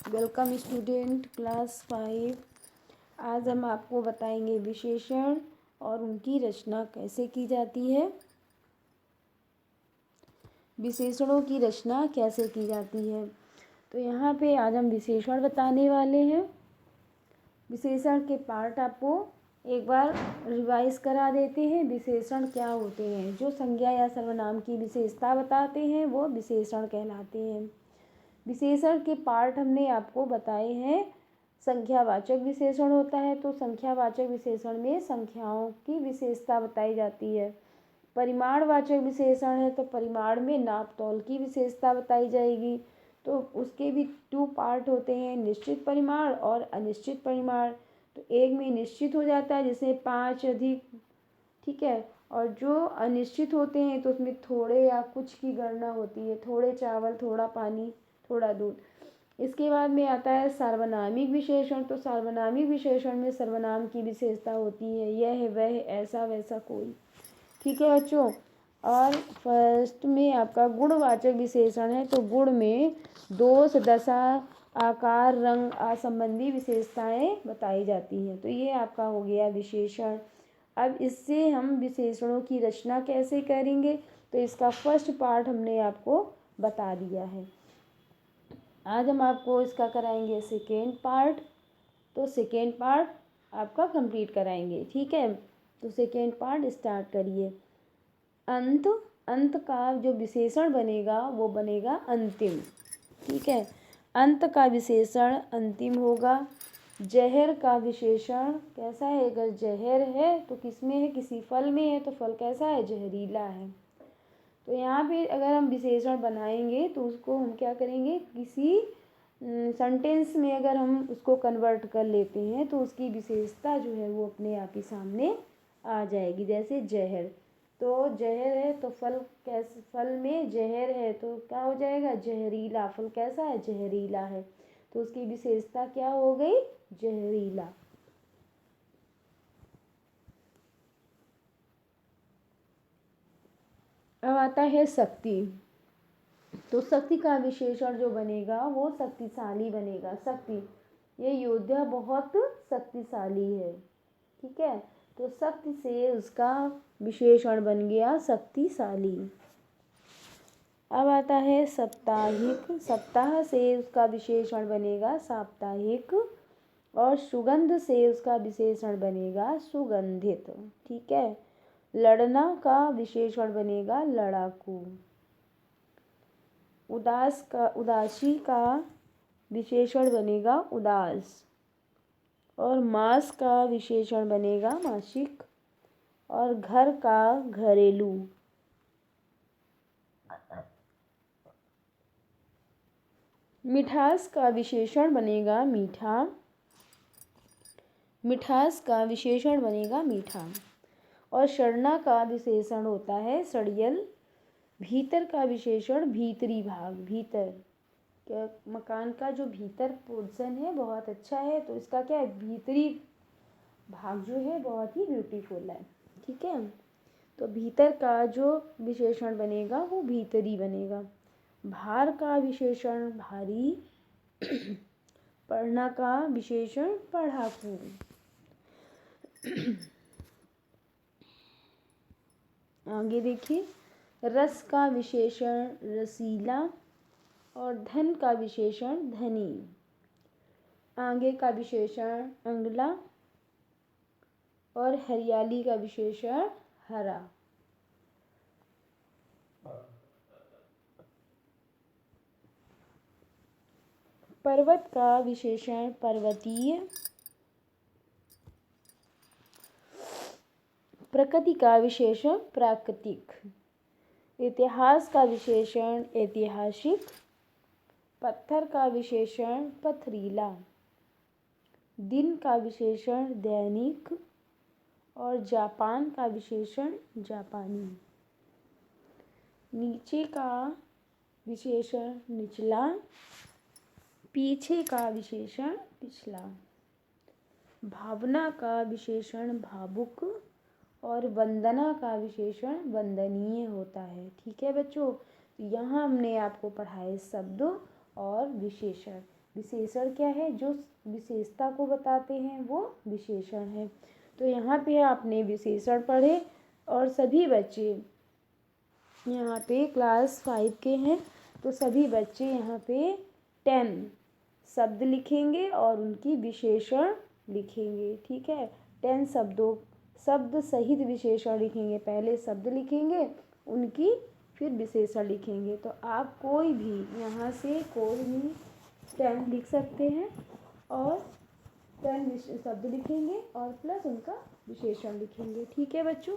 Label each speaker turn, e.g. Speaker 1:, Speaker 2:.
Speaker 1: Welcome student class 5। आज हम आपको बताएंगे विशेषण और उनकी रचना कैसे की जाती है। विशेषणों की रचना कैसे की जाती है, तो यहाँ पे आज हम विशेषण बताने वाले हैं। विशेषण के पार्ट आपको एक बार रिवाइज करा देते हैं। विशेषण क्या होते हैं? जो संज्ञा या सर्वनाम की विशेषता बताते हैं वो विशेषण कहलाते हैं। विशेषण के पार्ट हमने आपको बताए हैं। संख्यावाचक विशेषण होता है तो संख्यावाचक विशेषण में संख्याओं की विशेषता बताई जाती है। परिमाणवाचक विशेषण है तो परिमाण में नाप तौल की विशेषता बताई जाएगी। तो उसके भी 2 पार्ट होते हैं, निश्चित परिमाण और अनिश्चित परिमाण। तो एक में निश्चित हो जाता है जिसमें 5 अधिक, ठीक है, और जो अनिश्चित होते हैं तो उसमें थोड़े या कुछ की गणना होती है, थोड़े चावल, थोड़ा पानी, थोड़ा दूध। इसके बाद में आता है सार्वनामिक विशेषण। तो सार्वनामिक विशेषण में सर्वनाम की विशेषता होती है, यह वह ऐसा वैसा कोई, ठीक है बच्चों। और फर्स्ट में आपका गुणवाचक विशेषण है तो गुण में दोष, दशा, आकार, रंग संबंधी विशेषताएं बताई जाती हैं। तो ये आपका हो गया विशेषण। अब इससे हम विशेषणों की रचना कैसे करेंगे, तो इसका फर्स्ट पार्ट हमने आपको बता दिया है। आज हम आपको इसका कराएंगे सेकेंड पार्ट। तो सेकेंड पार्ट आपका कंप्लीट कराएंगे, ठीक है। तो सेकेंड पार्ट स्टार्ट करिए। अंत, अंत का जो विशेषण बनेगा वो बनेगा अंतिम, ठीक है। अंत का विशेषण अंतिम होगा। जहर का विशेषण कैसा है? अगर जहर है तो किस में है? किसी फल में है तो फल कैसा है? जहरीला है। तो यहाँ पे अगर हम विशेषण बनाएंगे तो उसको हम क्या करेंगे, किसी सेंटेंस में अगर हम उसको कन्वर्ट कर लेते हैं तो उसकी विशेषता जो है वो अपने आप ही सामने आ जाएगी। जैसे जहर, तो जहर है तो फल कैसे? फल में जहर है तो क्या हो जाएगा? जहरीला। फल कैसा है? जहरीला है। तो उसकी विशेषता क्या हो गई? जहरीला। अब आता है शक्ति। तो शक्ति का विशेषण जो बनेगा वो शक्तिशाली बनेगा। शक्ति, ये योद्धा बहुत शक्तिशाली है, ठीक है। तो शक्ति से उसका विशेषण बन गया शक्तिशाली। अब आता है साप्ताहिक। सप्ताह से उसका विशेषण बनेगा साप्ताहिक। और सुगंध से उसका विशेषण बनेगा सुगंधित, ठीक है। लड़ना का विशेषण बनेगा लड़ाकू। उदासी का विशेषण बनेगा उदास। और मास का विशेषण बनेगा मासिक। और घर का घरेलू। मिठास का विशेषण बनेगा मीठा। मिठास का विशेषण बनेगा मीठा। और सड़ना का विशेषण होता है सड़ियल। भीतर का विशेषण भीतरी भाग। भीतर क्या, मकान का जो भीतर पोर्शन है बहुत अच्छा है तो इसका क्या है? भीतरी भाग जो है बहुत ही ब्यूटीफुल है, ठीक है। तो भीतर का जो विशेषण बनेगा वो भीतरी बनेगा। भार का विशेषण भारी। पढ़ना का विशेषण पढ़ाकू। आगे देखिए, रस का विशेषण रसीला। और धन का विशेषण धनी। आगे का विशेषण अंगला। और हरियाली का विशेषण हरा। पर्वत का विशेषण पर्वतीय। प्रकृति का विशेषण प्राकृतिक। इतिहास का विशेषण ऐतिहासिक। पत्थर का विशेषण पथरीला। दिन का विशेषण दैनिक। और जापान का विशेषण जापानी। नीचे का विशेषण निचला। पीछे का विशेषण पिछला। भावना का विशेषण भावुक। और वंदना का विशेषण वंदनीय होता है, ठीक है बच्चों। यहाँ हमने आपको पढ़ाए शब्द और विशेषण। विशेषण क्या है, जो विशेषता को बताते हैं वो विशेषण है। तो यहाँ पे आपने विशेषण पढ़े और सभी बच्चे यहाँ पे क्लास 5 के हैं, तो सभी बच्चे यहाँ पे 10 शब्द लिखेंगे और उनकी विशेषण लिखेंगे। ठीक है, 10 शब्द सहित विशेषण लिखेंगे। पहले शब्द लिखेंगे, उनकी फिर विशेषण लिखेंगे। तो आप कोई भी यहाँ से कोई भी 10 लिख सकते हैं और 10 शब्द लिखेंगे और प्लस उनका विशेषण लिखेंगे। ठीक है बच्चों।